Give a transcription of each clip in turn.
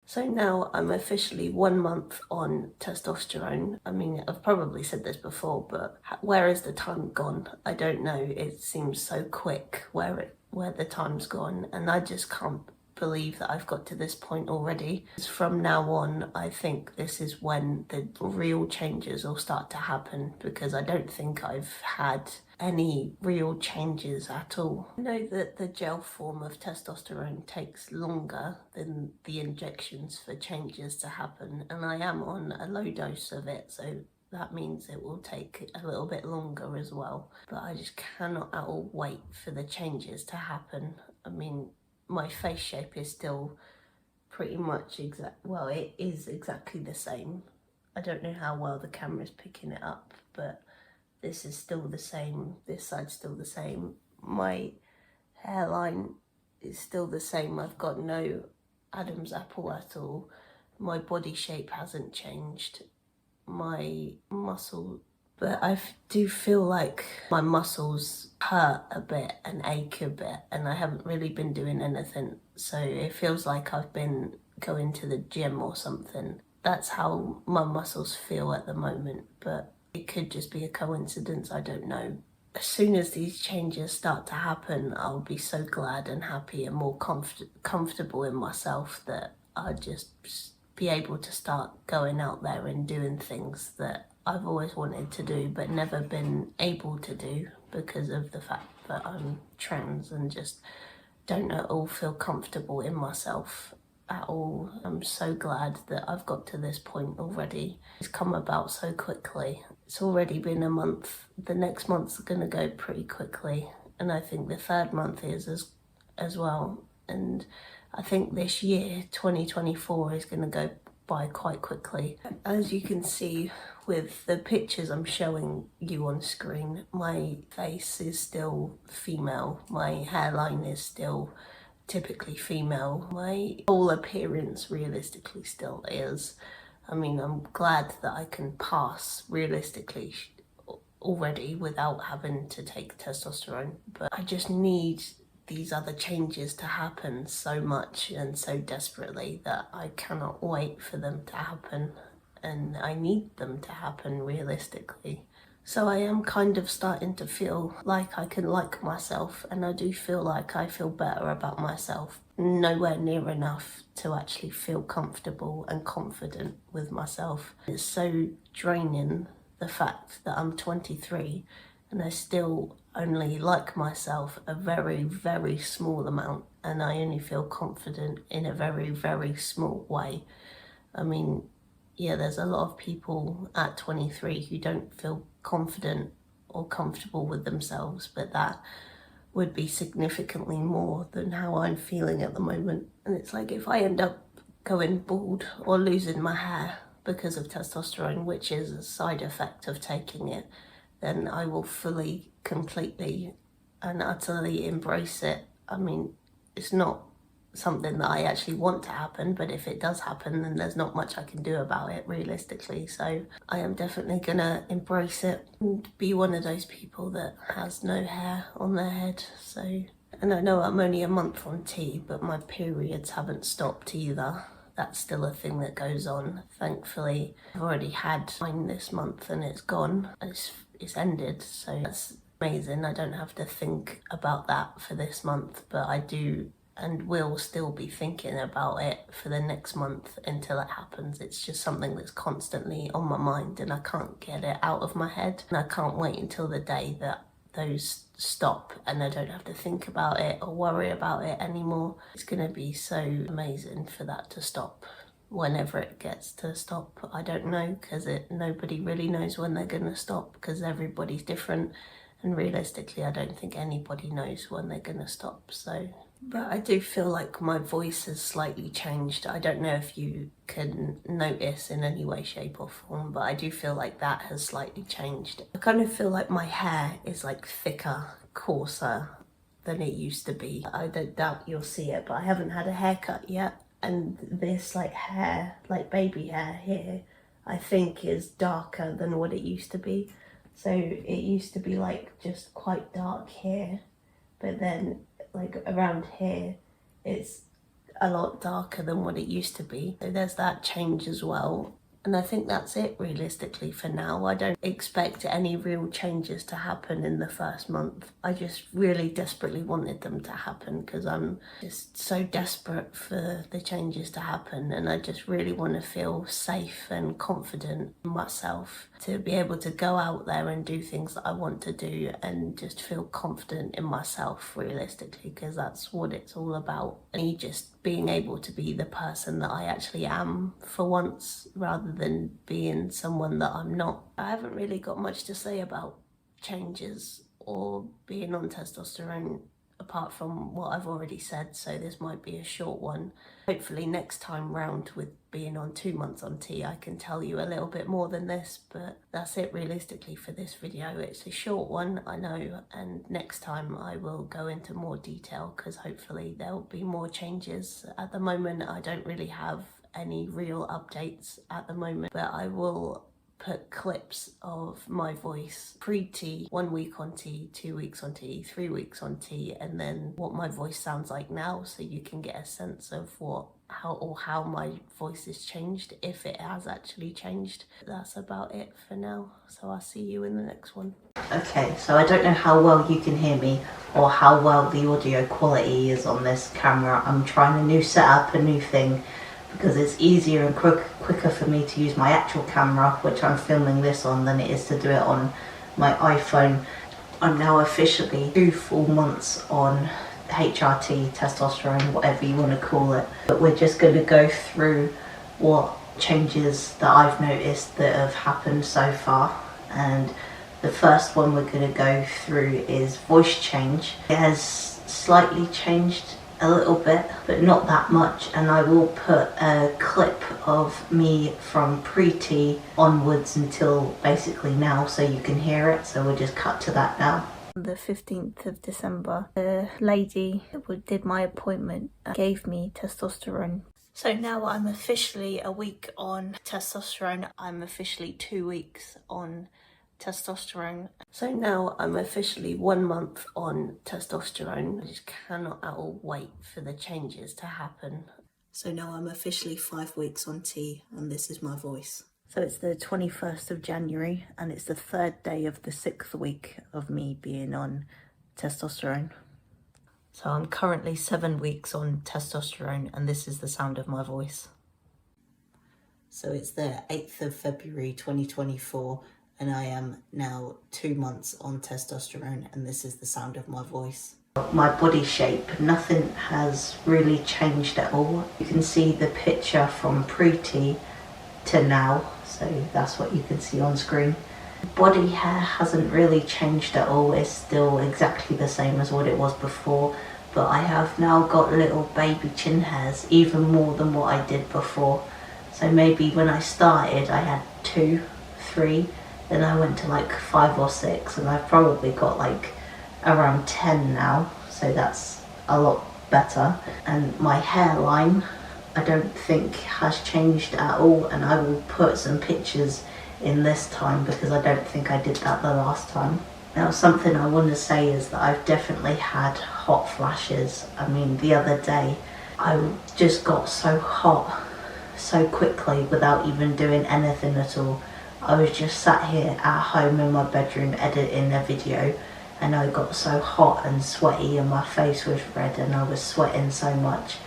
So now I'm officially 1 month on testosterone. I mean, I've probably said this before, but where has the time gone? I don't know. It seems so quick where the time's gone, and I just can't believe that I've got to this point already. From now on, I think this is when the real changes will start to happen, because I don't think I've had any real changes at all. I know that the gel form of testosterone takes longer than the injections for changes to happen, and I am on a low dose of it, so that means it will take a little bit longer as well. But I just cannot at all wait for the changes to happen. I mean, my face shape is still pretty much well, it is exactly the same. I don't know how well the camera's picking it up, but this is still the same, this side's still the same. My hairline is still the same. I've got no Adam's apple at all. My body shape hasn't changed. My muscle, but I do feel like my muscles hurt a bit and ache a bit, and I haven't really been doing anything. So it feels like I've been going to the gym or something. That's how my muscles feel at the moment, but it could just be a coincidence, I don't know. As soon as these changes start to happen, I'll be so glad and happy and more comfortable in myself that I'll just be able to start going out there and doing things that I've always wanted to do but never been able to do because of the fact that I'm trans and just don't at all feel comfortable in myself at all. I'm so glad that I've got to this point already. It's come about so quickly. It's already been a month. The next month's gonna go pretty quickly, and I think the third month is as well. And I think this year, 2024, is gonna go by quite quickly. As you can see with the pictures I'm showing you on screen, my face is still female. My hairline is still typically female. My whole appearance realistically still is. I mean, I'm glad that I can pass realistically already without having to take testosterone, but I just need these other changes to happen so much and so desperately that I cannot wait for them to happen, and I need them to happen realistically. So I am kind of starting to feel like I can like myself, and I do feel like I feel better about myself. Nowhere near enough to actually feel comfortable and confident with myself. It's so draining, the fact that I'm 23 and I still only like myself a very, very small amount, and I only feel confident in a very, very small way. I mean, yeah, there's a lot of people at 23 who don't feel confident or comfortable with themselves, but that would be significantly more than how I'm feeling at the moment. And it's like, if I end up going bald or losing my hair because of testosterone, which is a side effect of taking it, then I will fully, completely and utterly embrace it. I mean, it's not something that I actually want to happen, but if it does happen, then there's not much I can do about it realistically. So I am definitely gonna embrace it and be one of those people that has no hair on their head. So, and I know I'm only a month on T, but my periods haven't stopped either. That's still a thing that goes on. Thankfully, I've already had mine this month and it's gone. It's ended, so that's amazing. I don't have to think about that for this month, but I do and will still be thinking about it for the next month until it happens. It's just something that's constantly on my mind and I can't get it out of my head. And I can't wait until the day that those stop and I don't have to think about it or worry about it anymore. It's gonna be so amazing for that to stop. Whenever it gets to stop, I don't know, because nobody really knows when they're gonna stop, because everybody's different, and realistically I don't think anybody knows when they're gonna stop. So, but I do feel like my voice has slightly changed. I don't know if you can notice in any way, shape or form, but I do feel like that has slightly changed. I kind of feel like my hair is like thicker, coarser than it used to be. I don't doubt you'll see it, but I haven't had a haircut yet. And this like hair, like baby hair here, I think is darker than what it used to be. So it used to be like just quite dark here, but then like around here, it's a lot darker than what it used to be. So there's that change as well. And I think that's it realistically for now. I don't expect any real changes to happen in the first month. I just really desperately wanted them to happen because I'm just so desperate for the changes to happen, and I just really want to feel safe and confident in myself to be able to go out there and do things that I want to do and just feel confident in myself realistically, because that's what it's all about. Me just being able to be the person that I actually am for once, rather than being someone that I'm not. I haven't really got much to say about changes or being on testosterone apart from what I've already said, so this might be a short one. Hopefully next time round, with being on 2 months on T, I can tell you a little bit more than this, but that's it realistically for this video. It's a short one, I know, and next time I will go into more detail because hopefully there'll be more changes. At the moment I don't really have any real updates at the moment, but I will put clips of my voice pre-T, 1 week on T, 2 weeks on T, 3 weeks on T, and then what my voice sounds like now, so you can get a sense of how my voice has changed, if it has actually changed. That's about it for now, so I'll see you in the next one. Okay, so I don't know how well you can hear me or how well the audio quality is on this camera. I'm trying a new setup, a new thing, because it's easier and quicker for me to use my actual camera, which I'm filming this on, than it is to do it on my iPhone. I'm now officially 2 full months on HRT, testosterone, whatever you want to call it. But we're just going to go through what changes that I've noticed that have happened so far. And the first one we're going to go through is voice change. It has slightly changed a little bit, but not that much, and I will put a clip of me from pre-T onwards until basically now so you can hear it, so we'll just cut to that now. The 15th of December, the lady that did my appointment gave me testosterone. So now I'm officially a week on testosterone. I'm officially 2 weeks on testosterone. So now I'm officially 1 month on testosterone. I just cannot at all wait for the changes to happen. So now I'm officially 5 weeks on T, and this is my voice. So it's the 21st of January, and it's the 3rd day of the 6th week of me being on testosterone. So I'm currently 7 weeks on testosterone, and this is the sound of my voice. So it's the 8th of February 2024, and I am now 2 months on testosterone, and this is the sound of my voice. My body shape, nothing has really changed at all. You can see the picture from pre-T to now, so that's what you can see on screen. Body hair hasn't really changed at all. It's still exactly the same as what it was before, but I have now got little baby chin hairs, even more than what I did before. So maybe when I started I had 2, 3, then I went to like 5 or 6, and I've probably got like around 10 now, so that's a lot better. And my hairline, I don't think has changed at all, and I will put some pictures in this time because I don't think I did that the last time. Now, something I want to say is that I've definitely had hot flashes. I mean, the other day I just got so hot so quickly without even doing anything at all. I was just sat here at home in my bedroom editing a video, and I got so hot and sweaty and my face was red and I was sweating so much,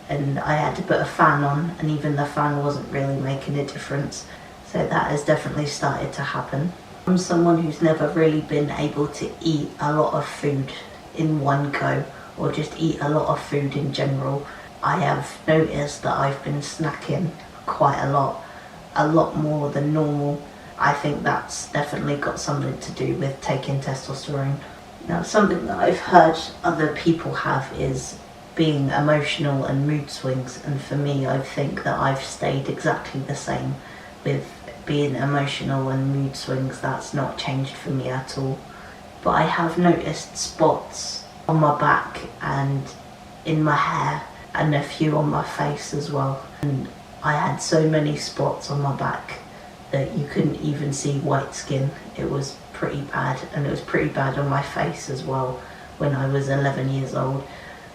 and I had to put a fan on, and even the fan wasn't really making a difference. So that has definitely started to happen. I'm someone who's never really been able to eat a lot of food in one go, or just eat a lot of food in general. I have noticed that I've been snacking quite a lot more than normal. I think that's definitely got something to do with taking testosterone. Now, something that I've heard other people have is being emotional and mood swings, and for me, I think that I've stayed exactly the same with being emotional and mood swings. That's not changed for me at all. But I have noticed spots on my back and in my hair, and a few on my face as well. And I had so many spots on my back that you couldn't even see white skin. It was pretty bad, and it was pretty bad on my face as well when I was 11 years old.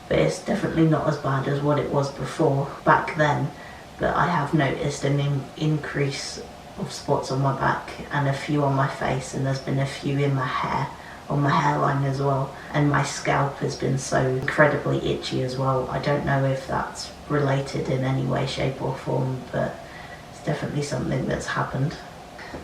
but it's definitely not as bad as what it was before back then. But I have noticed an increase of spots on my back and a few on my face, and there's been a few in my hair, on my hairline as well, and my scalp has been so incredibly itchy as well. I don't know if that's related in any way, shape or form, but it's definitely something that's happened.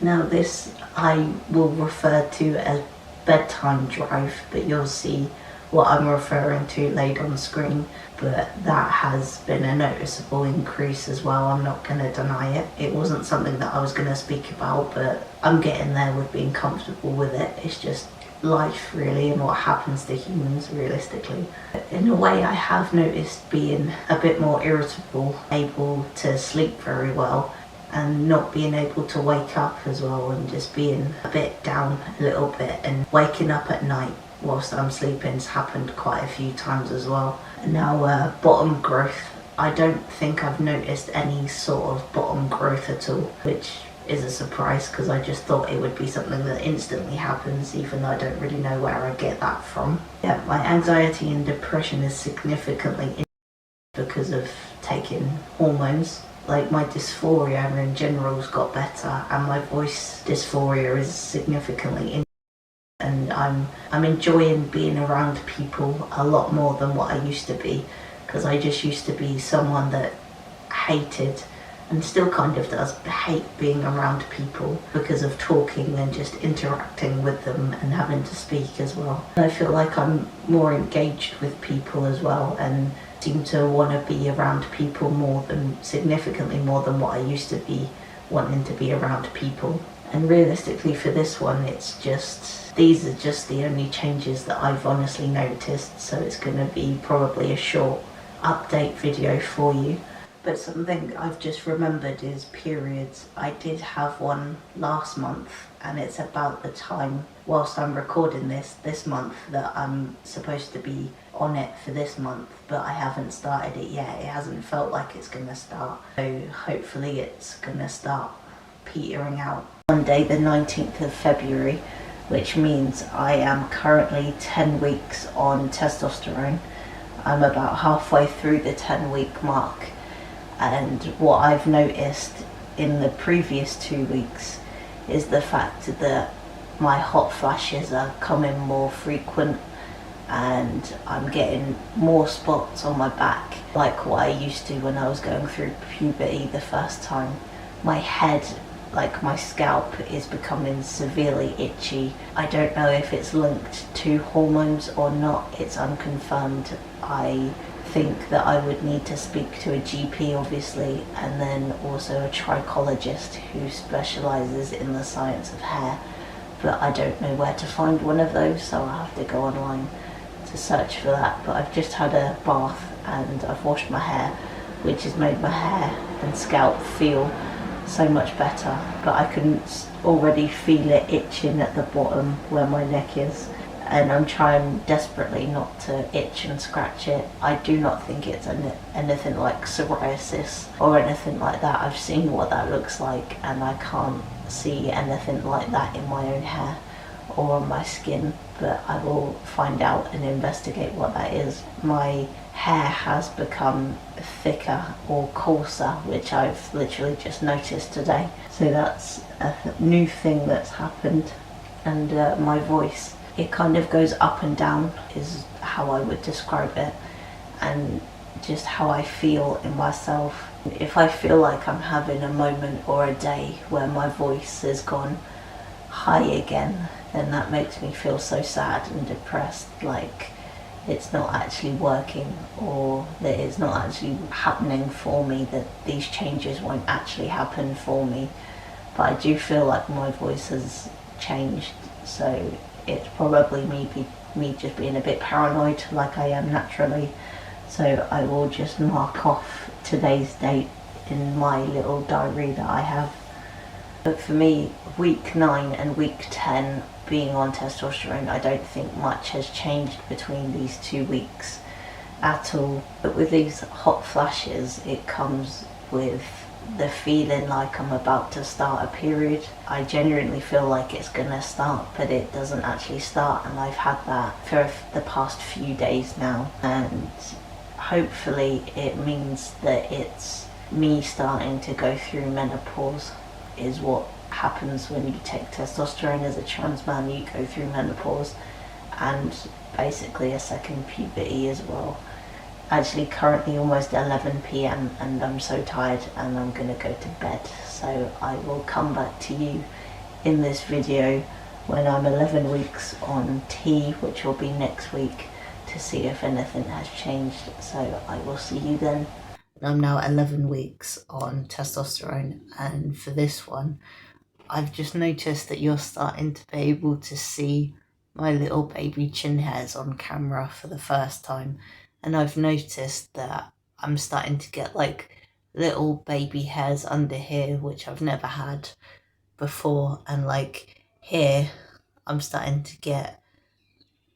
Now this I will refer to as bedtime drive, but you'll see what I'm referring to laid on screen. But that has been a noticeable increase as well. I'm not going to deny it. It wasn't something that I was going to speak about, but I'm getting there with being comfortable with it. It's just life really, and what happens to humans realistically. In a way, I have noticed being a bit more irritable, able to sleep very well, and not being able to wake up as well, and just being a bit down a little bit, and waking up at night whilst I'm sleeping has happened quite a few times as well. Now bottom growth, I don't think I've noticed any sort of bottom growth at all, which is a surprise because I just thought it would be something that instantly happens, even though I don't really know where I get that from. Yeah, my anxiety and depression is significantly increased because of taking hormones. Like my dysphoria in general's got better, and my voice dysphoria is significantly increased. And I'm enjoying being around people a lot more than what I used to be, because I just used to be someone that hated, and still kind of does, hate being around people because of talking and just interacting with them and having to speak as well. I feel like I'm more engaged with people as well, and seem to want to be around people significantly more than what I used to be wanting to be around people. And realistically for this one, these are just the only changes that I've honestly noticed, so it's going to be probably a short update video for you. But something I've just remembered is periods. I did have one last month, and it's about the time whilst I'm recording this month that I'm supposed to be on it for this month, but I haven't started it yet. It hasn't felt like it's going to start, so hopefully it's going to start petering out. Monday the 19th of February, which means I am currently 10 weeks on testosterone. I'm about halfway through the 10-week mark, and what I've noticed in the previous 2 weeks is the fact that my hot flashes are coming more frequent, and I'm getting more spots on my back like what I used to when I was going through puberty the first time. My head, like my scalp, is becoming severely itchy. I don't know if it's linked to hormones or not, it's unconfirmed. I think that I would need to speak to a GP obviously, and then also a trichologist who specialises in the science of hair, but I don't know where to find one of those, so I'll have to go online to search for that. But I've just had a bath and I've washed my hair, which has made my hair and scalp feel so much better, but I can already feel it itching at the bottom where my neck is, and I'm trying desperately not to itch and scratch it. I do not think it's anything like psoriasis or anything like that. I've seen what that looks like, and I can't see anything like that in my own hair or on my skin, but I will find out and investigate what that is. My hair has become thicker or coarser, which I've literally just noticed today. So that's a new thing that's happened. And my voice, it kind of goes up and down is how I would describe it, and just how I feel in myself. If I feel like I'm having a moment or a day where my voice has gone high again, then that makes me feel so sad and depressed, like it's not actually working, or that it's not actually happening for me, that these changes won't actually happen for me. But I do feel like my voice has changed, so it's probably me just being a bit paranoid like I am naturally. So I will just mark off today's date in my little diary that I have. But for me, week 9 and week 10 being on testosterone, I don't think much has changed between these 2 weeks at all. But with these hot flashes, it comes with the feeling like I'm about to start a period. I genuinely feel like it's gonna start, but it doesn't actually start, and I've had that for the past few days now, and hopefully it means that it's me starting to go through menopause. Is what happens when you take testosterone as a trans man. You go through menopause and basically a second puberty as well. Actually currently almost 11 p.m. and I'm so tired and I'm gonna go to bed, so I will come back to you in this video when I'm 11 weeks on T, which will be next week, to see if anything has changed. So I will see you then. I'm now 11 weeks on testosterone, and for this one I've just noticed that you're starting to be able to see my little baby chin hairs on camera for the first time. And I've noticed that I'm starting to get like little baby hairs under here, which I've never had before. And like here, I'm starting to get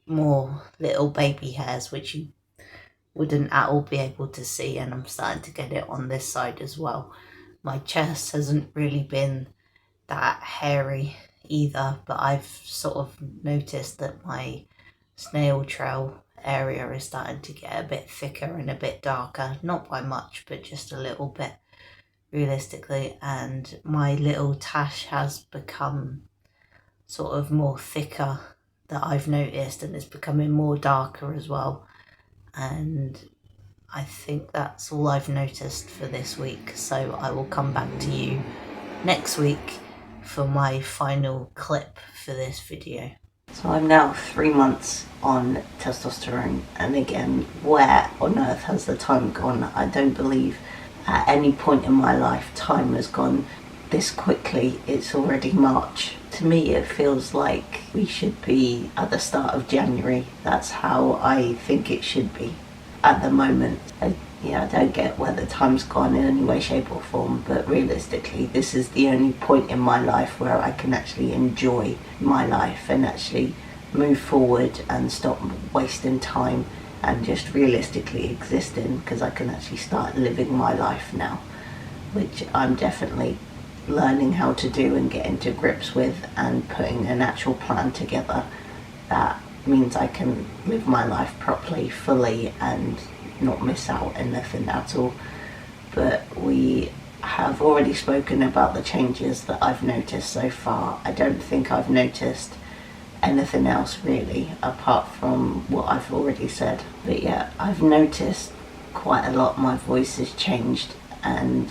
more little baby hairs, which you wouldn't at all be able to see. And I'm starting to get it on this side as well. My chest hasn't really been that hairy either, but I've sort of noticed that my snail trail area is starting to get a bit thicker and a bit darker, not by much but just a little bit realistically, and my little tash has become sort of more thicker that I've noticed, and it's becoming more darker as well. And I think that's all I've noticed for this week, so I will come back to you next week for my final clip for this video. So I'm now 3 months on testosterone, and again, where on earth has the time gone? I don't believe at any point in my life time has gone this quickly. It's already March. To me it feels like we should be at the start of January. That's how I think it should be at the moment. I don't get where the time's gone in any way, shape or form, but realistically this is the only point in my life where I can actually enjoy my life and actually move forward and stop wasting time and just realistically existing, because I can actually start living my life now, which I'm definitely learning how to do and getting to grips with, and putting an actual plan together that means I can live my life properly, fully, and not miss out anything at all. But we have already spoken about the changes that I've noticed so far. I don't think I've noticed anything else really apart from what I've already said. But yeah, I've noticed quite a lot my voice has changed, and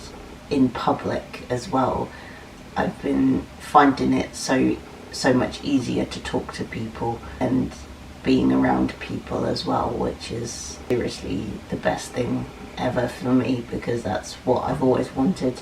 in public as well. I've been finding it so much easier to talk to people and being around people as well, which is seriously the best thing ever for me, because that's what I've always wanted,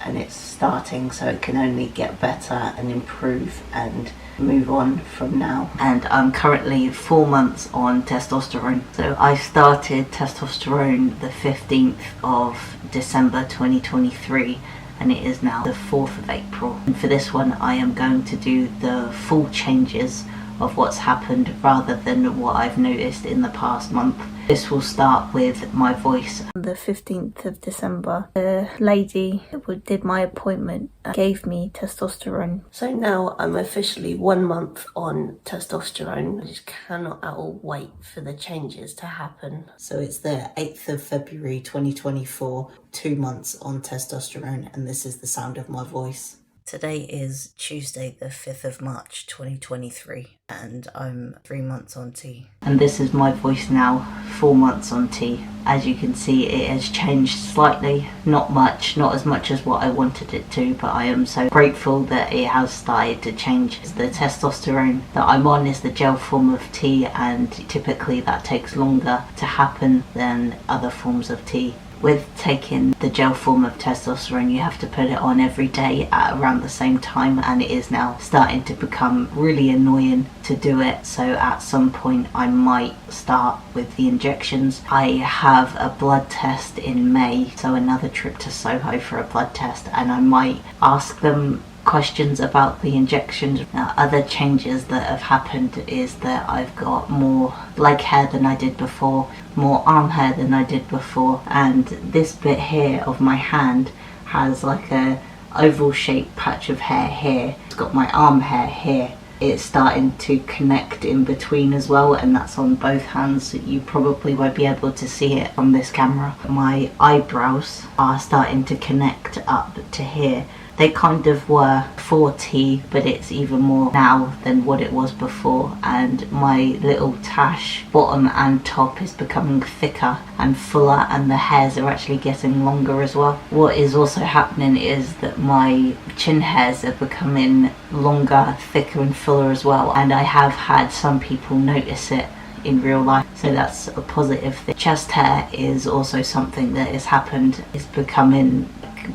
and it's starting, so it can only get better and improve and move on from now. And I'm currently 4 months on testosterone. So I started testosterone the 15th of December 2023, and it is now the 4th of April. And for this one I am going to do the full changes of what's happened rather than what I've noticed in the past month. This will start with my voice. The 15th of December, the lady who did my appointment gave me testosterone. So now I'm officially 1 month on testosterone. I just cannot at all wait for the changes to happen. So it's the 8th of February 2024, 2 months on testosterone, and this is the sound of my voice. Today is Tuesday the 5th of March 2023, and I'm 3 months on T. And this is my voice now, 4 months on T. As you can see, it has changed slightly, not much, not as much as what I wanted it to, but I am so grateful that it has started to change. The testosterone that I'm on is the gel form of T, and typically that takes longer to happen than other forms of T. With taking the gel form of testosterone, you have to put it on every day at around the same time, and it is now starting to become really annoying to do it. So at some point I might start with the injections. I have a blood test in May, so another trip to Soho for a blood test, and I might ask them questions about the injections. Now, other changes that have happened is that I've got more leg hair than I did before, more arm hair than I did before, and this bit here of my hand has like a oval shaped patch of hair here. It's got my arm hair here. It's starting to connect in between as well, and that's on both hands. You probably won't be able to see it on this camera. My eyebrows are starting to connect up to here. They kind of were 4T, but it's even more now than what it was before, and my little tash bottom and top is becoming thicker and fuller, and the hairs are actually getting longer as well. What is also happening is that my chin hairs are becoming longer, thicker and fuller as well, and I have had some people notice it in real life, so that's a positive thing. Chest hair is also something that has happened. It's becoming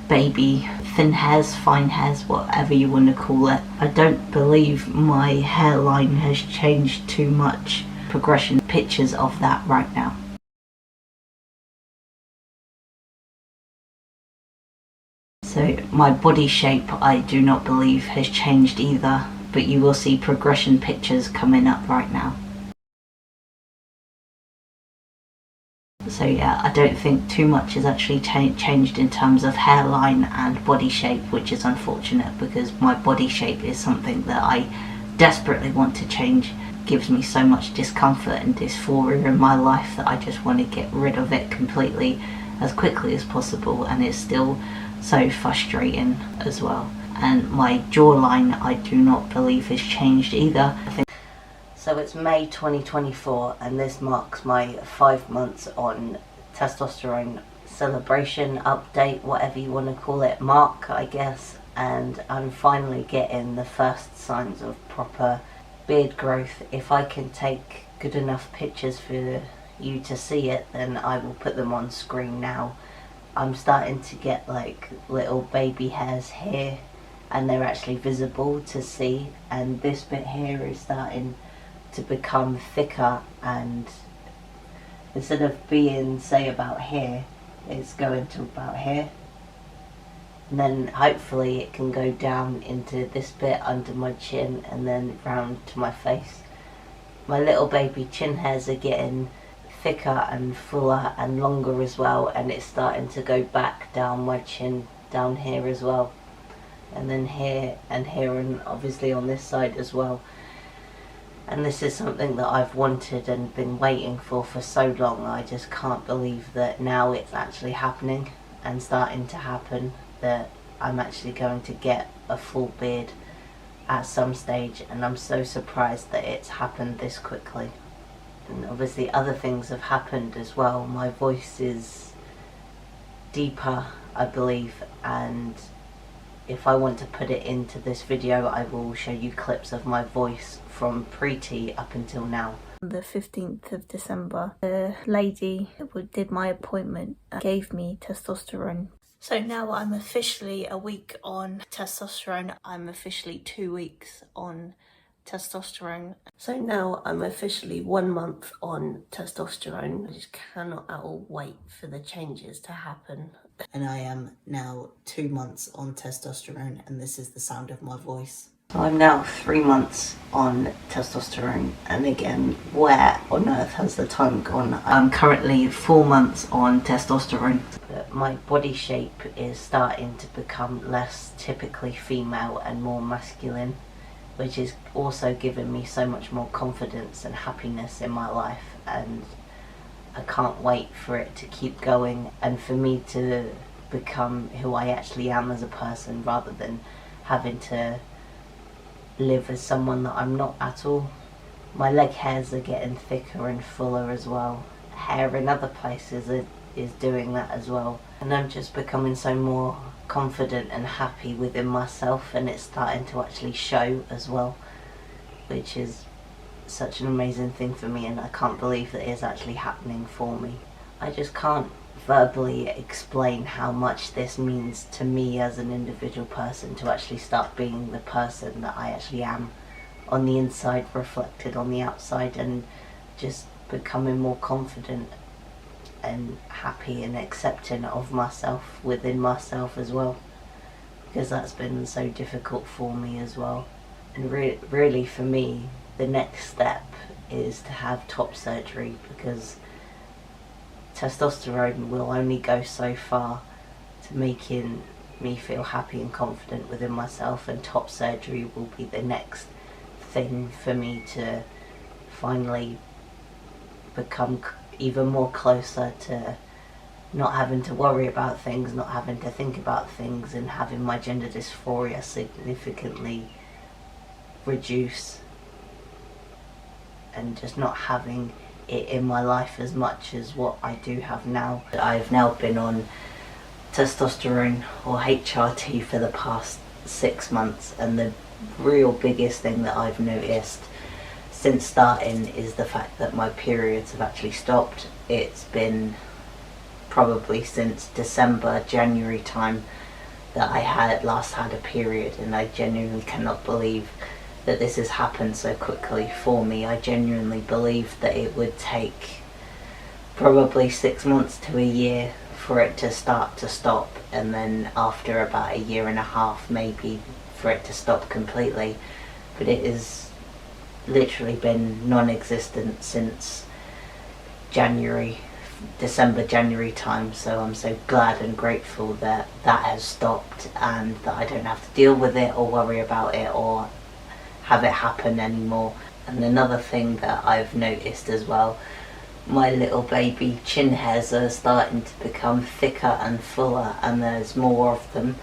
baby thin hairs, fine hairs, whatever you want to call it. I don't believe my hairline has changed too much. Progression pictures of that right now. So my body shape I do not believe has changed either, but you will see progression pictures coming up right now. So yeah, I don't think too much has actually changed in terms of hairline and body shape, which is unfortunate because my body shape is something that I desperately want to change. It gives me so much discomfort and dysphoria in my life that I just want to get rid of it completely as quickly as possible, and it's still so frustrating as well. And my jawline I do not believe has changed either. So it's May 2024, and this marks my 5 months on testosterone celebration, update, whatever you want to call it, mark I guess, and I'm finally getting the first signs of proper beard growth. If I can take good enough pictures for you to see it, then I will put them on screen now. I'm starting to get like little baby hairs here, and they're actually visible to see, and this bit here is starting to become thicker, and instead of being say about here, it's going to about here, and then hopefully it can go down into this bit under my chin and then round to my face. My little baby chin hairs are getting thicker and fuller and longer as well, and it's starting to go back down my chin, down here as well, and then here and here, and obviously on this side as well. And this is something that I've wanted and been waiting for so long. I just can't believe that now it's actually happening and starting to happen, that I'm actually going to get a full beard at some stage, and I'm so surprised that it's happened this quickly. And obviously other things have happened as well. My voice is deeper, I believe, and if I want to put it into this video, I will show you clips of my voice from pre-T up until now. The 15th of December, the lady who did my appointment gave me testosterone. So now I'm officially a week on testosterone. I'm officially 2 weeks on testosterone. So now I'm officially 1 month on testosterone. I just cannot at all wait for the changes to happen. And I am now 2 months on testosterone, and this is the sound of my voice. So I'm now 3 months on testosterone, and again, where on earth has the time gone? I'm currently 4 months on testosterone. My body shape is starting to become less typically female and more masculine, which is also giving me so much more confidence and happiness in my life, and I can't wait for it to keep going and for me to become who I actually am as a person, rather than having to live as someone that I'm not at all. My leg hairs are getting thicker and fuller as well. Hair in other places is doing that as well, and I'm just becoming so more confident and happy within myself, and it's starting to actually show as well, which is such an amazing thing for me, and I can't believe that it is actually happening for me. I just can't verbally explain how much this means to me as an individual person, to actually start being the person that I actually am on the inside, reflected on the outside, and just becoming more confident and happy and accepting of myself within myself as well, because that's been so difficult for me as well. And really for me, the next step is to have top surgery, because testosterone will only go so far to making me feel happy and confident within myself, and top surgery will be the next thing for me to finally become even more closer to not having to worry about things, not having to think about things, and having my gender dysphoria significantly reduce, and just not having it in my life as much as what I do have now. I've now been on testosterone or HRT for the past 6 months, and the real biggest thing that I've noticed since starting is the fact that my periods have actually stopped. It's been probably since December, January time that I last had a period, and I genuinely cannot believe that this has happened so quickly for me. I genuinely believed that it would take probably 6 months to a year for it to start to stop, and then after about a year and a half maybe for it to stop completely. But it has literally been non-existent since December, January time, so I'm so glad and grateful that that has stopped, and that I don't have to deal with it or worry about it or have it happen anymore. And another thing that I've noticed as well, my little baby chin hairs are starting to become thicker and fuller, and there's more of them.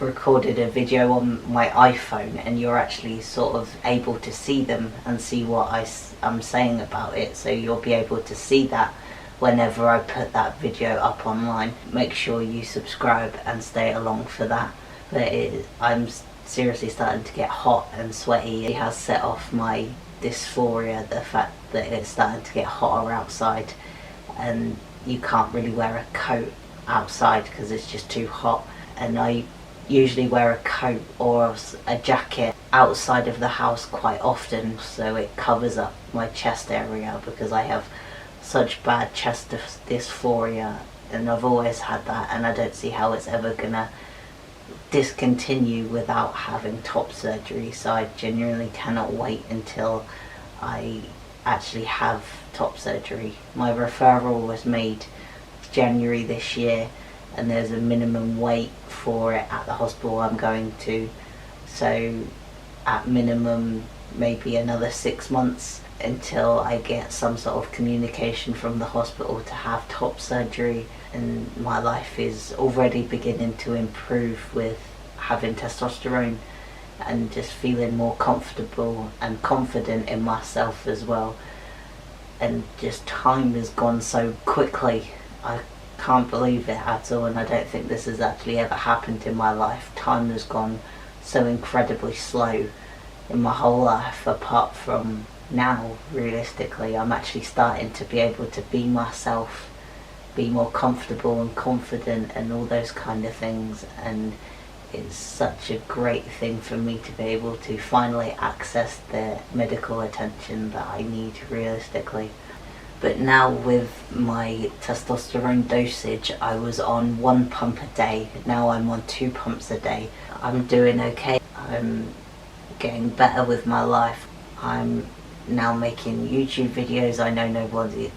Recorded a video on my iPhone, and you're actually sort of able to see them and see what I'm saying about it, so you'll be able to see that whenever I put that video up online. Make sure you subscribe and stay along for that. But I'm seriously starting to get hot and sweaty. It has set off my dysphoria, the fact that it's starting to get hotter outside, and you can't really wear a coat outside because it's just too hot. And I usually wear a coat or a jacket outside of the house quite often, so it covers up my chest area, because I have such bad chest dysphoria, and I've always had that, and I don't see how it's ever gonna discontinue without having top surgery. So I genuinely cannot wait until I actually have top surgery. My referral was made January this year, and there's a minimum wait for it at the hospital I'm going to, so at minimum maybe another 6 months until I get some sort of communication from the hospital to have top surgery. And my life is already beginning to improve with having testosterone, and just feeling more comfortable and confident in myself as well. And just time has gone so quickly. I can't believe it at all, and I don't think this has actually ever happened in my life. Time has gone so incredibly slow in my whole life, apart from now. Realistically, I'm actually starting to be able to be myself, be more comfortable and confident and all those kind of things, and it's such a great thing for me to be able to finally access the medical attention that I need realistically. But now with my testosterone dosage, I was on 1 pump a day, now I'm on 2 pumps a day. I'm doing okay, I'm getting better with my life. I'm now making YouTube videos. I know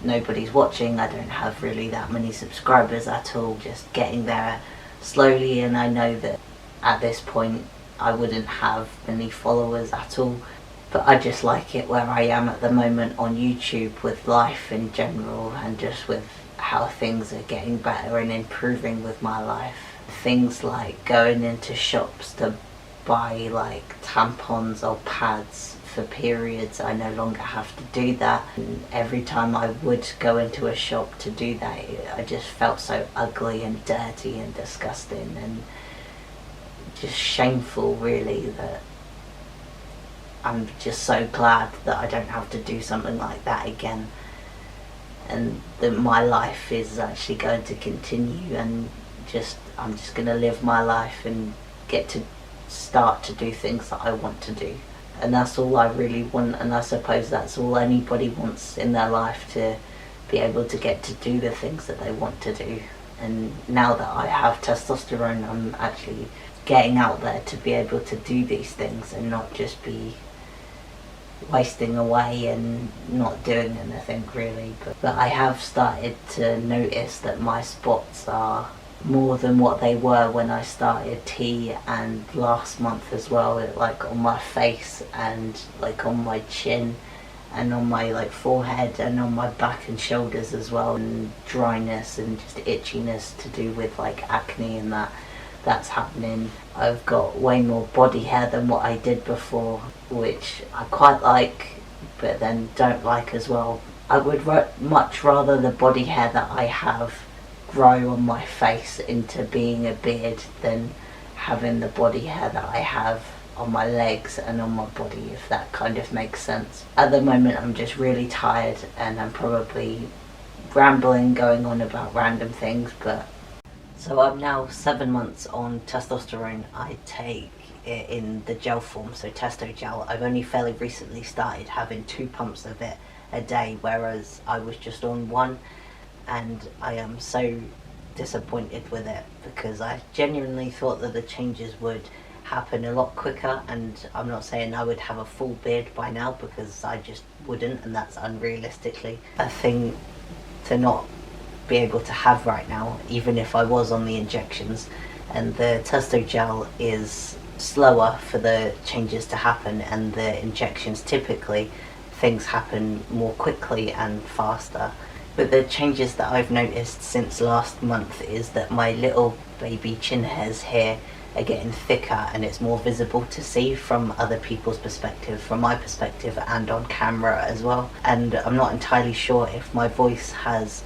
nobody's watching, I don't have really that many subscribers at all, just getting there slowly, and I know that at this point I wouldn't have many followers at all. But I just like it where I am at the moment on YouTube, with life in general, and just with how things are getting better and improving with my life. Things like going into shops to buy like tampons or pads for periods, I no longer have to do that. And every time I would go into a shop to do that, I just felt so ugly and dirty and disgusting and just shameful, really, that I'm just so glad that I don't have to do something like that again, and that my life is actually going to continue, and I'm just going to live my life and get to start to do things that I want to do. And that's all I really want, and I suppose that's all anybody wants in their life, to be able to get to do the things that they want to do. And now that I have testosterone, I'm actually getting out there to be able to do these things and not just be wasting away and not doing anything really. But I have started to notice that my spots are more than what they were when I started T, and last month as well, like on my face and like on my chin and on my like forehead and on my back and shoulders as well, and dryness and just itchiness to do with like acne, and that's happening. I've got way more body hair than what I did before, which I quite like but then don't like as well. I would much rather the body hair that I have grow on my face into being a beard than having the body hair that I have on my legs and on my body, if that kind of makes sense. At the moment I'm just really tired and I'm probably rambling, going on about random things, but so I'm now 7 months on testosterone. I take it in the gel form, so testo gel. I've only fairly recently started having 2 pumps of it a day, whereas I was just on 1, and I am so disappointed with it because I genuinely thought that the changes would happen a lot quicker, and I'm not saying I would have a full beard by now because I just wouldn't, and that's unrealistically a thing to not be able to have right now, even if I was on the injections. And the testo gel is slower for the changes to happen, and the injections typically things happen more quickly and faster. But the changes that I've noticed since last month is that my little baby chin hairs here are getting thicker, and it's more visible to see from other people's perspective, from my perspective, and on camera as well. And I'm not entirely sure if my voice has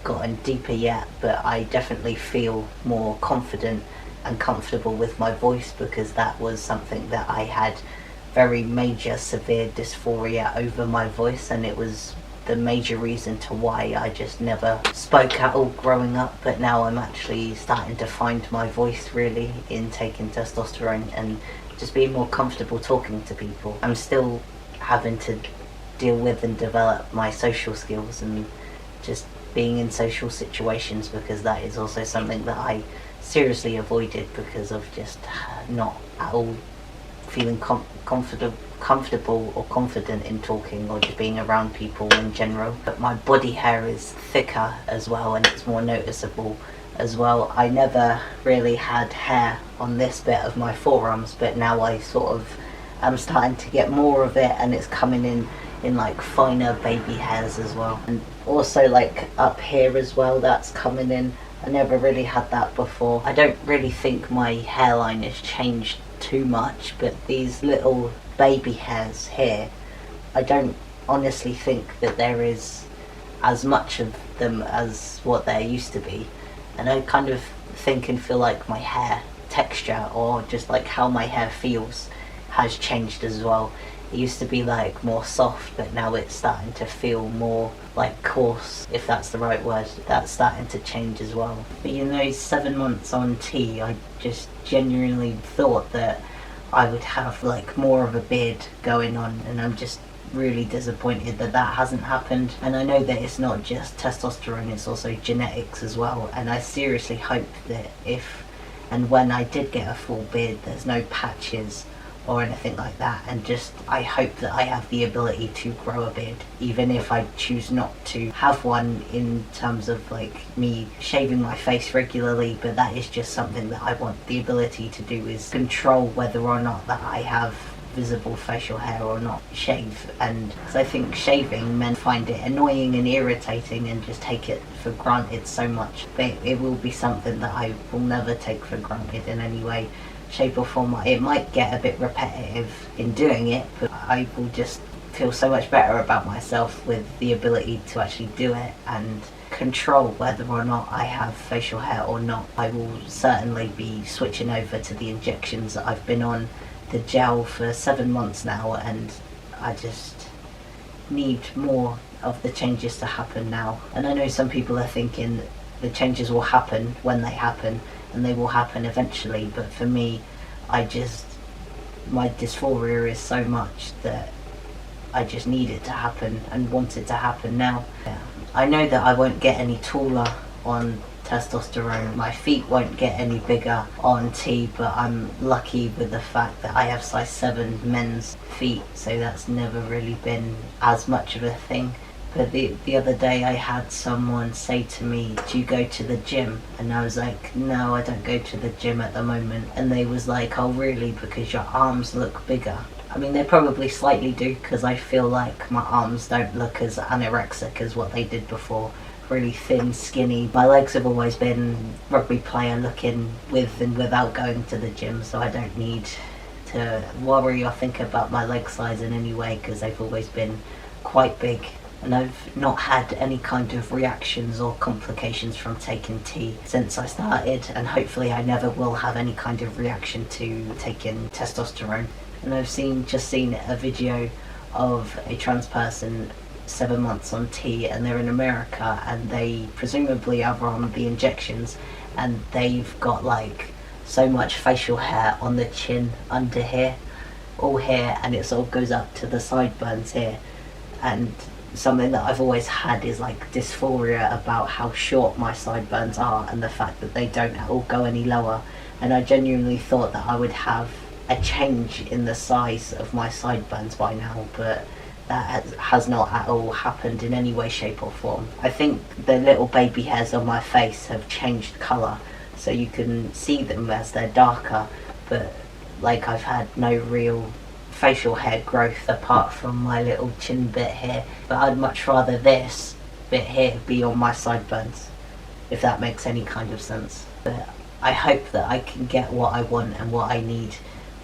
gotten deeper yet, but I definitely feel more confident and comfortable with my voice, because that was something that I had very major severe dysphoria over my voice, and it was the major reason to why I just never spoke at all growing up. But now I'm actually starting to find my voice really in taking testosterone and just being more comfortable talking to people. I'm still having to deal with and develop my social skills and just being in social situations, because that is also something that I seriously avoided because of just not at all feeling comfortable or confident in talking or just being around people in general. But my body hair is thicker as well, and it's more noticeable as well. I never really had hair on this bit of my forearms, but now I sort of am starting to get more of it, and it's coming in like finer baby hairs as well. And also like up here as well, that's coming in. I never really had that before. I don't really think my hairline has changed too much, but these little baby hairs here, I don't honestly think that there is as much of them as what there used to be. And I kind of think and feel like my hair texture, or just like how my hair feels, has changed as well. It used to be like more soft, but now it's starting to feel more like coarse, if that's the right word. That's starting to change as well. But you know, 7 months on T, I just genuinely thought that I would have like more of a beard going on, and I'm just really disappointed that that hasn't happened. And I know that it's not just testosterone, it's also genetics as well, and I seriously hope that if and when I did get a full beard, there's no patches or anything like that, and just I hope that I have the ability to grow a beard, even if I choose not to have one in terms of like me shaving my face regularly. But that is just something that I want the ability to do, is control whether or not that I have visible facial hair or not, shave. And because I think shaving, men find it annoying and irritating and just take it for granted so much, but it will be something that I will never take for granted in any way, shape or form. It might get a bit repetitive in doing it, but I will just feel so much better about myself with the ability to actually do it and control whether or not I have facial hair or not. I will certainly be switching over to the injections that I've been on the gel for 7 months now, and I just need more of the changes to happen now. And I know some people are thinking the changes will happen when they happen, and they will happen eventually, but for me, my dysphoria is so much that I just need it to happen and want it to happen now. Yeah. I know that I won't get any taller on testosterone, my feet won't get any bigger on T, but I'm lucky with the fact that I have size 7 men's feet, so that's never really been as much of a thing. But the other day I had someone say to me, do you go to the gym? And I was like, no, I don't go to the gym at the moment. And they was like, oh really, because your arms look bigger. I mean, they probably slightly do, because I feel like my arms don't look as anorexic as what they did before. Really thin, skinny. My legs have always been rugby player looking with and without going to the gym, so I don't need to worry or think about my leg size in any way, because they've always been quite big. And I've not had any kind of reactions or complications from taking tea since I started, and hopefully I never will have any kind of reaction to taking testosterone. And I've just seen a video of a trans person 7 months on tea, and they're in America, and they presumably are on the injections, and they've got like so much facial hair on the chin, under here, all here, and it sort of goes up to the sideburns here. And something that I've always had is like dysphoria about how short my sideburns are, and the fact that they don't all go any lower. And I genuinely thought that I would have a change in the size of my sideburns by now, but that has not at all happened in any way, shape or form. I think the little baby hairs on my face have changed colour, so you can see them as they're darker, but like I've had no real facial hair growth apart from my little chin bit here. But I'd much rather this bit here be on my sideburns, if that makes any kind of sense. But I hope that I can get what I want and what I need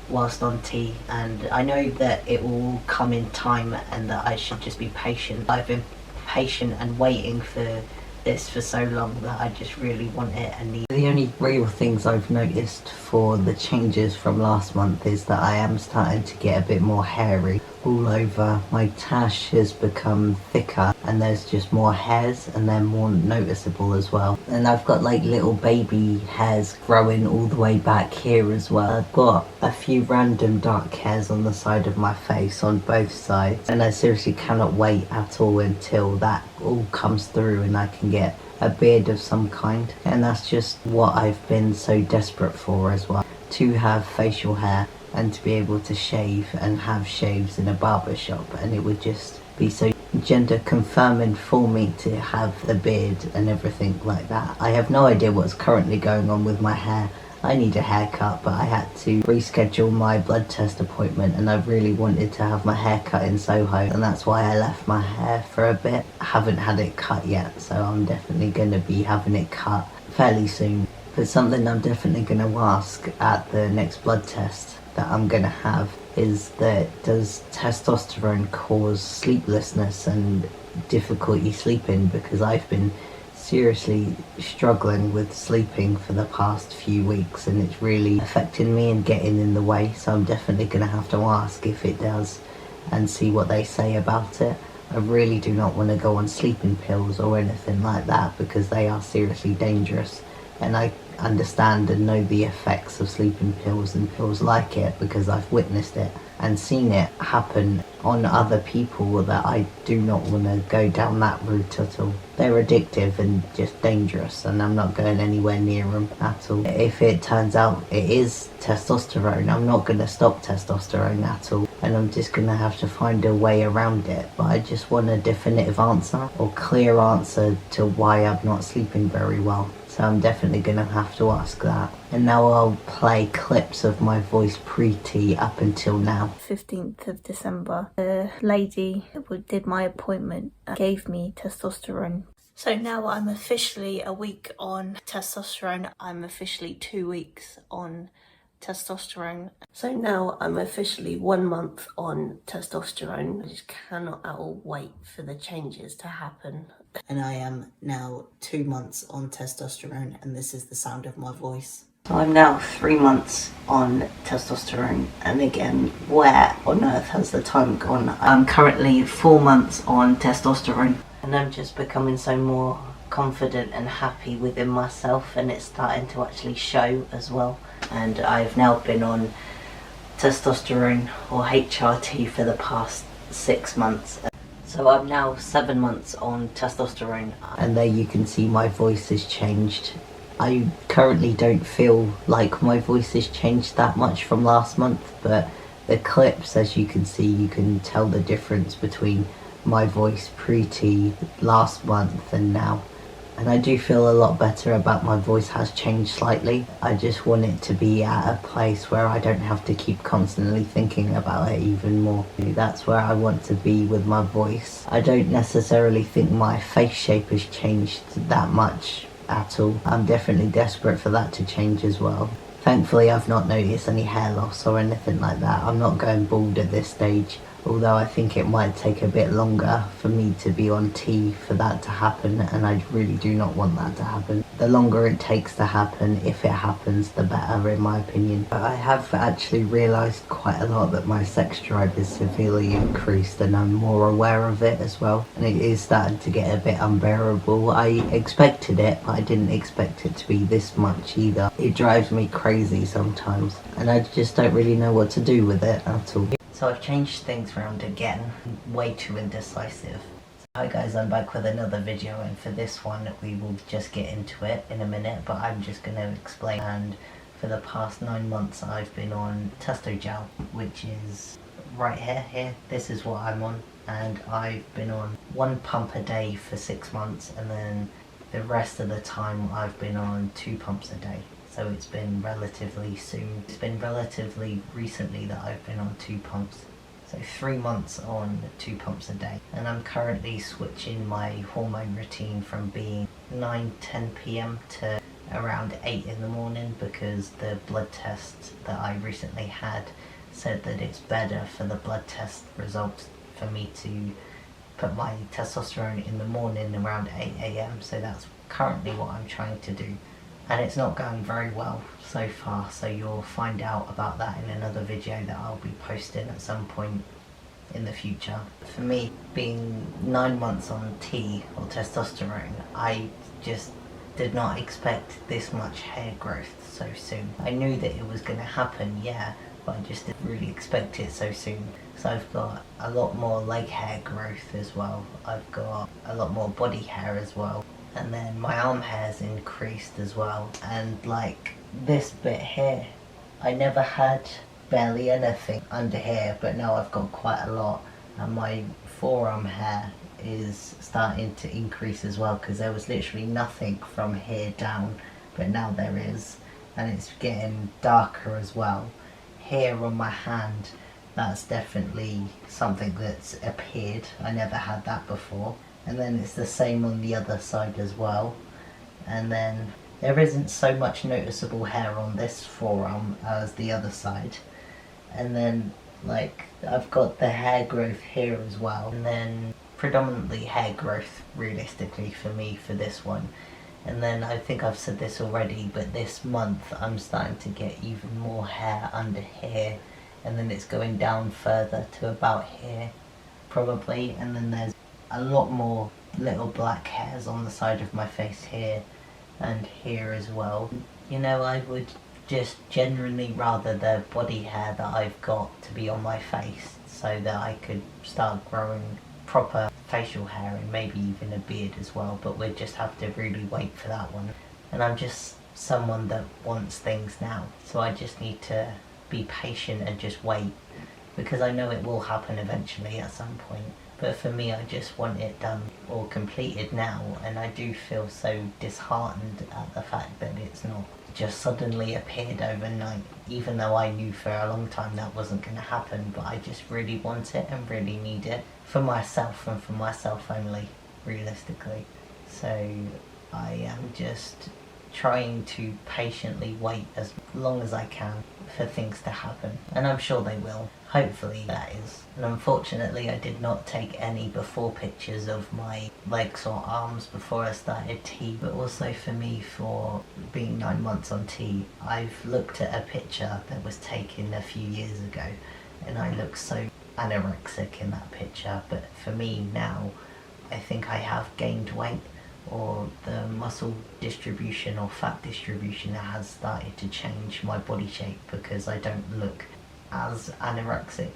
whilst on tea, and I know that it will come in time and that I should just be patient. I've been patient and waiting for this for so long that I just really want it and need it. The only real things I've noticed for the changes from last month is that I am starting to get a bit more hairy all over. My tash has become thicker and there's just more hairs, and they're more noticeable as well. And I've got like little baby hairs growing all the way back here as well. I've got a few random dark hairs on the side of my face on both sides, and I seriously cannot wait at all until that all comes through and I can get a beard of some kind. And that's just what I've been so desperate for as well, to have facial hair and to be able to shave and have shaves in a barber shop, and it would just be so gender confirming for me to have the beard and everything like that. I have no idea what's currently going on with my hair. I need a haircut, but I had to reschedule my blood test appointment, and I really wanted to have my hair cut in Soho, and that's why I left my hair for a bit. I haven't had it cut yet, so I'm definitely going to be having it cut fairly soon. But something I'm definitely going to ask at the next blood test that I'm going to have is that, does testosterone cause sleeplessness and difficulty sleeping? Because I've been seriously struggling with sleeping for the past few weeks, and it's really affecting me and getting in the way, so I'm definitely going to have to ask if it does and see what they say about it. I really do not want to go on sleeping pills or anything like that, because they are seriously dangerous, and I understand and know the effects of sleeping pills and pills like it because I've witnessed it and seen it happen on other people, that I do not want to go down that route at all. They're addictive and just dangerous, and I'm not going anywhere near them at all. If it turns out it is testosterone, I'm not going to stop testosterone at all, and I'm just going to have to find a way around it. But I just want a definitive answer or clear answer to why I'm not sleeping very well. So I'm definitely going to have to ask that. And now I'll play clips of my voice pre-tea up until now. 15th of December, the lady who did my appointment gave me testosterone. So now I'm officially a week on testosterone. I'm officially 2 weeks on testosterone. So now I'm officially 1 month on testosterone. I just cannot at all wait for the changes to happen. And I am now 2 months on testosterone, and this is the sound of my voice. So I'm now 3 months on testosterone, and again, where on earth has the time gone? I'm currently 4 months on testosterone, and I'm just becoming so more confident and happy within myself, and it's starting to actually show as well. And I've now been on testosterone or HRT for the past 6 months. So I'm now 7 months on testosterone, and there you can see my voice has changed. I currently don't feel like my voice has changed that much from last month, but the clips, as you can see, you can tell the difference between my voice pre-T last month and now. And I do feel a lot better about my voice has changed slightly. I just want it to be at a place where I don't have to keep constantly thinking about it even more. That's where I want to be with my voice. I don't necessarily think my face shape has changed that much at all. I'm definitely desperate for that to change as well. Thankfully I've not noticed any hair loss or anything like that. I'm not going bald at this stage, although I think it might take a bit longer for me to be on T for that to happen, and I really do not want that to happen. The longer it takes to happen, if it happens, the better in my opinion. But I have actually realised quite a lot that my sex drive is severely increased, and I'm more aware of it as well, and it is starting to get a bit unbearable. I expected it, but I didn't expect it to be this much either. It drives me crazy sometimes, and I just don't really know what to do with it at all. So I've changed things around again, way too indecisive. Hi guys, I'm back with another video, and for this one we will just get into it in a minute, but I'm just going to explain. And for the past 9 months I've been on testo gel, which is right here. This is what I'm on, and I've been on 1 pump a day for 6 months, and then the rest of the time I've been on 2 pumps a day. So it's been relatively soon. It's been relatively recently that I've been on 2 pumps. So 3 months on 2 pumps a day. And I'm currently switching my hormone routine from being 9-10 p.m. to around 8 in the morning, because the blood test that I recently had said that it's better for the blood test results for me to put my testosterone in the morning around 8 a.m. So that's currently what I'm trying to do. And it's not going very well so far, so you'll find out about that in another video that I'll be posting at some point in the future. For me, being 9 months on T, or testosterone, I just did not expect this much hair growth so soon. I knew that it was going to happen, yeah, but I just didn't really expect it so soon. So I've got a lot more leg hair growth as well. I've got a lot more body hair as well. And then my arm hair's increased as well. And like this bit here, I never had barely anything under here, but now I've got quite a lot. And my forearm hair is starting to increase as well, because there was literally nothing from here down, but now there is. And it's getting darker as well. Here on my hand, that's definitely something that's appeared. I never had that before. And then it's the same on the other side as well. And then there isn't so much noticeable hair on this forearm as the other side. And then like I've got the hair growth here as well. And then predominantly hair growth realistically for me for this one. And then I think I've said this already, but this month I'm starting to get even more hair under here. And then it's going down further to about here probably. And then there's a lot more little black hairs on the side of my face here and here as well. You know, I would just generally rather the body hair that I've got to be on my face, so that I could start growing proper facial hair and maybe even a beard as well, but we'd just have to really wait for that one. And I'm just someone that wants things now, so I just need to be patient and just wait, because I know it will happen eventually at some point. But for me, I just want it done or completed now, and I do feel so disheartened at the fact that it's not just suddenly appeared overnight, even though I knew for a long time that wasn't going to happen. But I just really want it and really need it for myself, and for myself only, realistically. So I am just trying to patiently wait as long as I can for things to happen, and I'm sure they will. Hopefully that is. And unfortunately I did not take any before pictures of my legs or arms before I started T, but also for me, for being 9 months on T, I've looked at a picture that was taken a few years ago, and I look so anorexic in that picture. But for me now, I think I have gained weight, or the muscle distribution or fat distribution has started to change my body shape, because I don't look as anorexic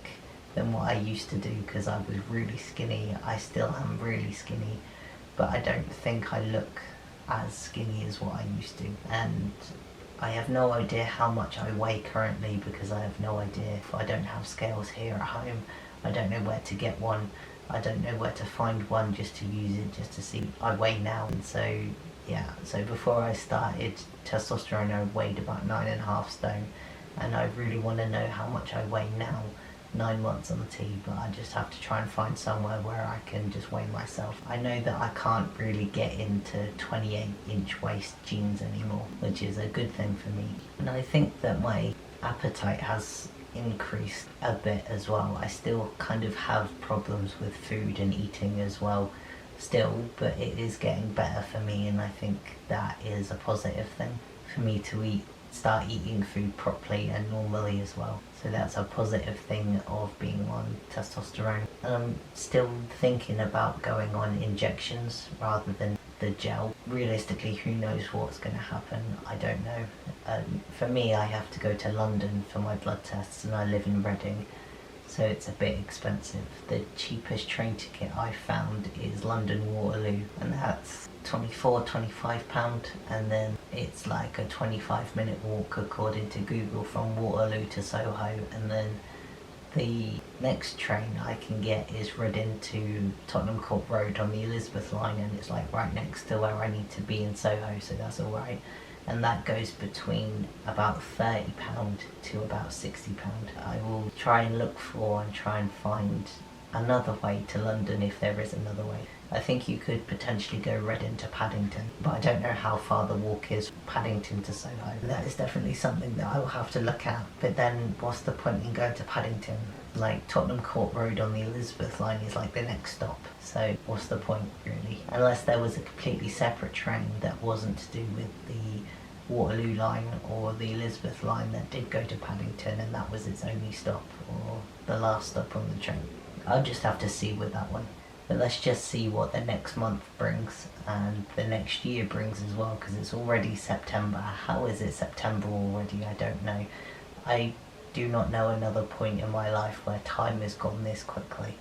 than what I used to do, because I was really skinny. I still am really skinny, but I don't think I look as skinny as what I used to. And I have no idea how much I weigh currently, because I have no idea. If I don't have scales here at home, I don't know where to get one. I don't know where to find one just to use it, just to see. I weigh now, and so yeah, so before I started testosterone I weighed about 9.5 stone, and I really want to know how much I weigh now, 9 months on the T, but I just have to try and find somewhere where I can just weigh myself. I know that I can't really get into 28-inch waist jeans anymore, which is a good thing for me, and I think that my appetite has increased a bit as well. I still kind of have problems with food and eating as well still, but it is getting better for me, and I think that is a positive thing for me to start eating food properly and normally as well. So that's a positive thing of being on testosterone. And I'm still thinking about going on injections rather than the gel. Realistically, who knows what's going to happen? I don't know. For me, I have to go to London for my blood tests, and I live in Reading, so it's a bit expensive. The cheapest train ticket I found is London Waterloo, and that's £25, and then it's like a 25-minute walk according to Google from Waterloo to Soho, and then the next train I can get is Reading to Tottenham Court Road on the Elizabeth line, and it's like right next to where I need to be in Soho, so that's alright. And that goes between about £30 to about £60. I will try and look for and try and find another way to London if there is another way. I think you could potentially go Reading to Paddington, but I don't know how far the walk is Paddington to Soho. That is definitely something that I will have to look at, but then what's the point in going to Paddington? Like, Tottenham Court Road on the Elizabeth line is like the next stop, so what's the point really? Unless there was a completely separate train that wasn't to do with the Waterloo line or the Elizabeth line that did go to Paddington, and that was its only stop or the last stop on the train. I'll just have to see with that one. But let's just see what the next month brings and the next year brings as well, because it's already September. How is it September already? I don't know. I do not know another point in my life where time has gone this quickly.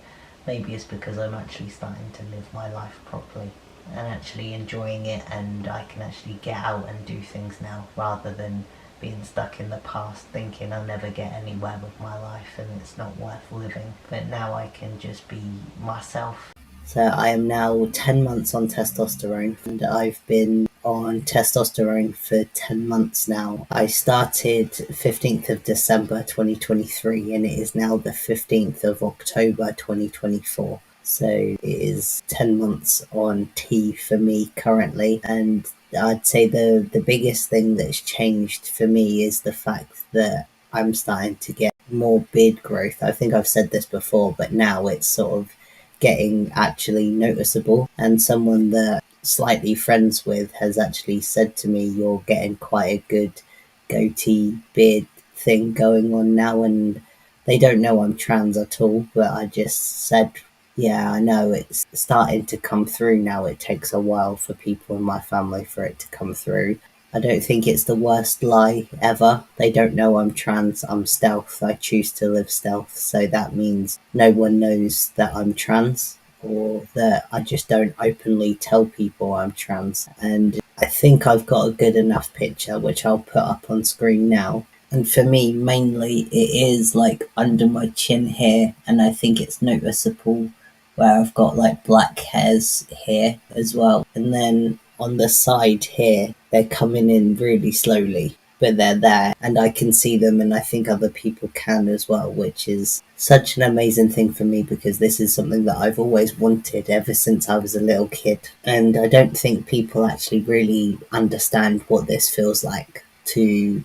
Maybe it's because I'm actually starting to live my life properly and actually enjoying it, and I can actually get out and do things now rather than being stuck in the past thinking I'll never get anywhere with my life and it's not worth living. But now I can just be myself. So I am now 10 months on testosterone, and I've been on testosterone for 10 months now. I started 15th of December 2023, and it is now the 15th of October 2024. So it is 10 months on T for me currently, and I'd say the biggest thing that's changed for me is the fact that I'm starting to get more beard growth. I think I've said this before, but now it's sort of getting actually noticeable, and someone that slightly friends with has actually said to me, you're getting quite a good goatee beard thing going on now, and they don't know I'm trans at all, but I just said, yeah, I know it's starting to come through now. It takes a while for people in my family for it to come through. I don't think it's the worst lie ever. They don't know I'm trans. I'm stealth. I choose to live stealth. So that means no one knows that I'm trans, or that I just don't openly tell people I'm trans. And I think I've got a good enough picture, which I'll put up on screen now. And for me, mainly it is like under my chin here, and I think it's noticeable where I've got like black hairs here as well. And then on the side here, they're coming in really slowly, but they're there and I can see them, and I think other people can as well, which is such an amazing thing for me, because this is something that I've always wanted ever since I was a little kid. And I don't think people actually really understand what this feels like to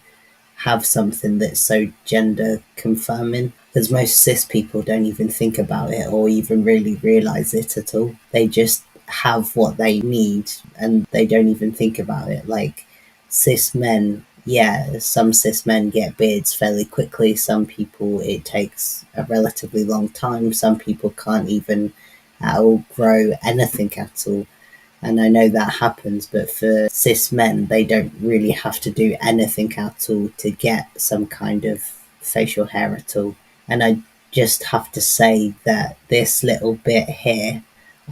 have something that's so gender confirming, because most cis people don't even think about it or even really realize it at all. They just have what they need and they don't even think about it. Like cis men, yeah, some cis men get beards fairly quickly. Some people it takes a relatively long time. Some people can't even grow anything at all. And I know that happens, but for cis men, they don't really have to do anything at all to get some kind of facial hair at all. And I just have to say that this little bit here,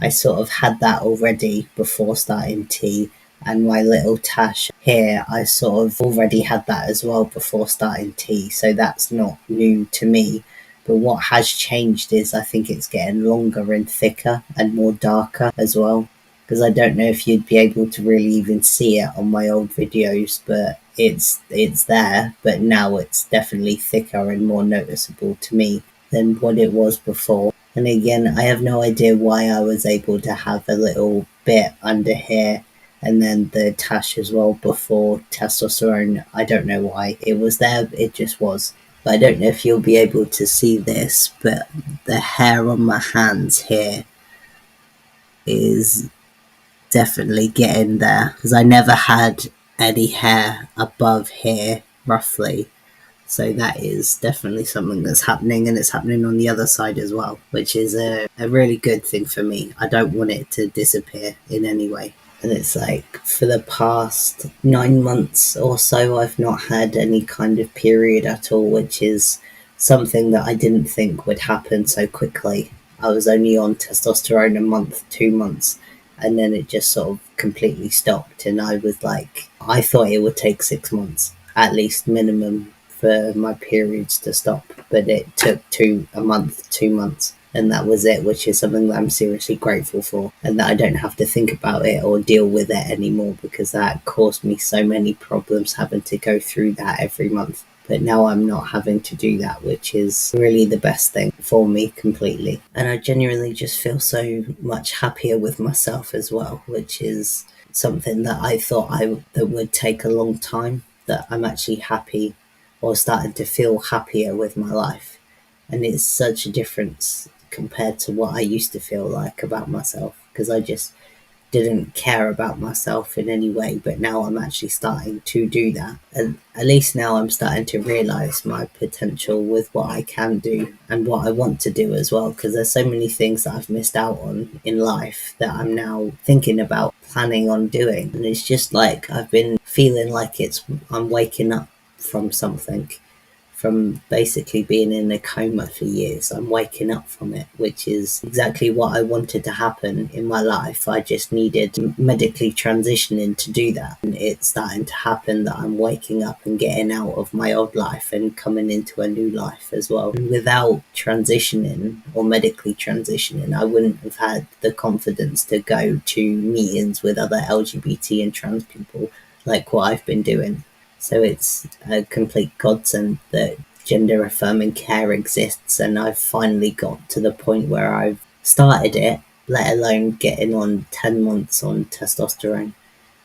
I sort of had that already before starting T, and my little tash here, I sort of already had that as well before starting T, so that's not new to me. But what has changed is I think it's getting longer and thicker and more darker as well. Because I don't know if you'd be able to really even see it on my old videos, but it's there. But now it's definitely thicker and more noticeable to me than what it was before. And again, I have no idea why I was able to have a little bit under here and then the tash as well before testosterone. I don't know why it was there, it just was. But I don't know if you'll be able to see this, but the hair on my hands here is definitely getting there, because I never had any hair above here roughly. So that is definitely something that's happening, and it's happening on the other side as well, which is a really good thing for me. I don't want it to disappear in any way. And it's like for the past 9 months or so, I've not had any kind of period at all, which is something that I didn't think would happen so quickly. I was only on testosterone a month, 2 months, and then it just sort of completely stopped. And I was like, I thought it would take 6 months, at least minimum, for my periods to stop, but it took 2 months, and that was it, which is something that I'm seriously grateful for, and that I don't have to think about it or deal with it anymore, because that caused me so many problems having to go through that every month. But now I'm not having to do that, which is really the best thing for me completely. And I genuinely just feel so much happier with myself as well, which is something that I thought that would take a long time, that I'm actually happy or starting to feel happier with my life. And it's such a difference compared to what I used to feel like about myself, because I just didn't care about myself in any way. But now I'm actually starting to do that, and at least now I'm starting to realize my potential with what I can do and what I want to do as well, because there's so many things that I've missed out on in life that I'm now thinking about planning on doing. And it's just like I've been feeling like I'm waking up from something, from basically being in a coma for years. I'm waking up from it, which is exactly what I wanted to happen in my life. I just needed medically transitioning to do that. And it's starting to happen that I'm waking up and getting out of my old life and coming into a new life as well. And without transitioning or medically transitioning, I wouldn't have had the confidence to go to meetings with other LGBT and trans people like what I've been doing. So it's a complete godsend that gender affirming care exists, and I've finally got to the point where I've started it, let alone getting on 10 months on testosterone.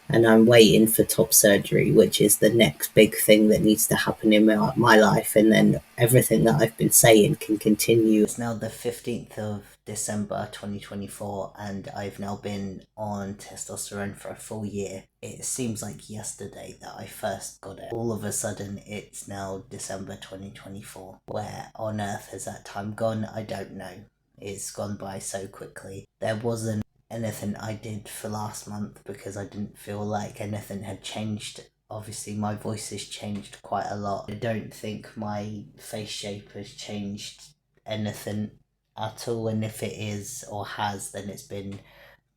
And I'm waiting for top surgery, which is the next big thing that needs to happen in my life, and then everything that I've been saying can continue. It's now the 15th of December 2024, and I've now been on testosterone for a full year. It seems like yesterday that I first got it. All of a sudden, it's now December 2024. Where on earth has that time gone? I don't know. It's gone by so quickly. There wasn't anything I did for last month because I didn't feel like anything had changed. Obviously my voice has changed quite a lot. I don't think my face shape has changed anything at all, and if it is or has, then it's been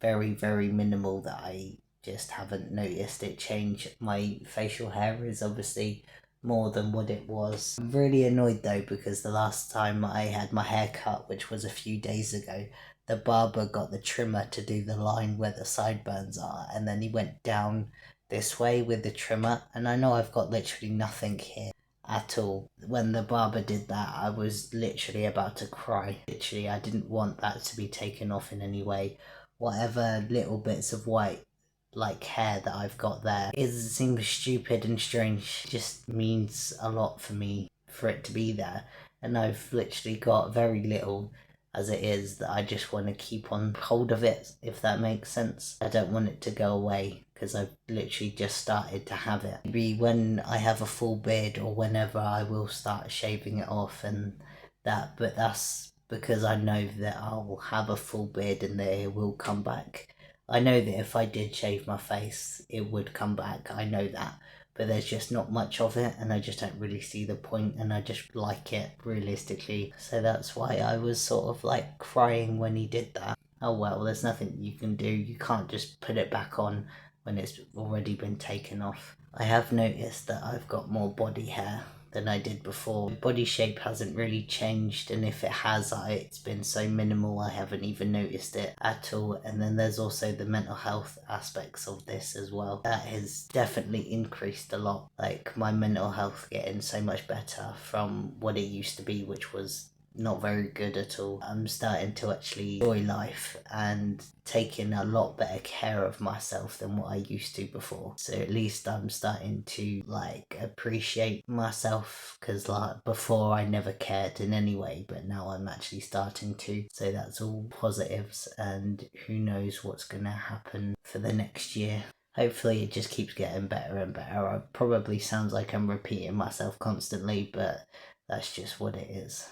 very, very minimal that I just haven't noticed it change. My facial hair is obviously more than what it was. I'm really annoyed though, because the last time I had my hair cut, which was a few days ago, the barber got the trimmer to do the line where the sideburns are, and then he went down this way with the trimmer, and I know I've got literally nothing here at all. When the barber did that, I was literally about to cry. Literally, I didn't want that to be taken off in any way. Whatever little bits of white like hair that I've got there, it seems stupid and strange. It just means a lot for me for it to be there, and I've literally got very little as it is, that I just want to keep on hold of it, if that makes sense. I don't want it to go away because I've literally just started to have it. Maybe when I have a full beard or whenever, I will start shaving it off and that, but that's because I know that I'll have a full beard and that it will come back. I know that if I did shave my face, it would come back. I know that. But there's just not much of it, and I just don't really see the point, and I just like it realistically. So that's why I was sort of like crying when he did that. Oh well, there's nothing you can do. You can't just put it back on when it's already been taken off. I have noticed that I've got more body hair, than I did before. Body shape hasn't really changed, and if it has, it's been so minimal I haven't even noticed it at all. And then there's also the mental health aspects of this as well. That has definitely increased a lot. Like my mental health getting so much better from what it used to be, which was not very good at all. I'm starting to actually enjoy life and taking a lot better care of myself than what I used to before. So at least I'm starting to like appreciate myself, because like before I never cared in any way, but now I'm actually starting to. So that's all positives, and who knows what's gonna happen for the next year. Hopefully it just keeps getting better and better. It probably sounds like I'm repeating myself constantly, but that's just what it is.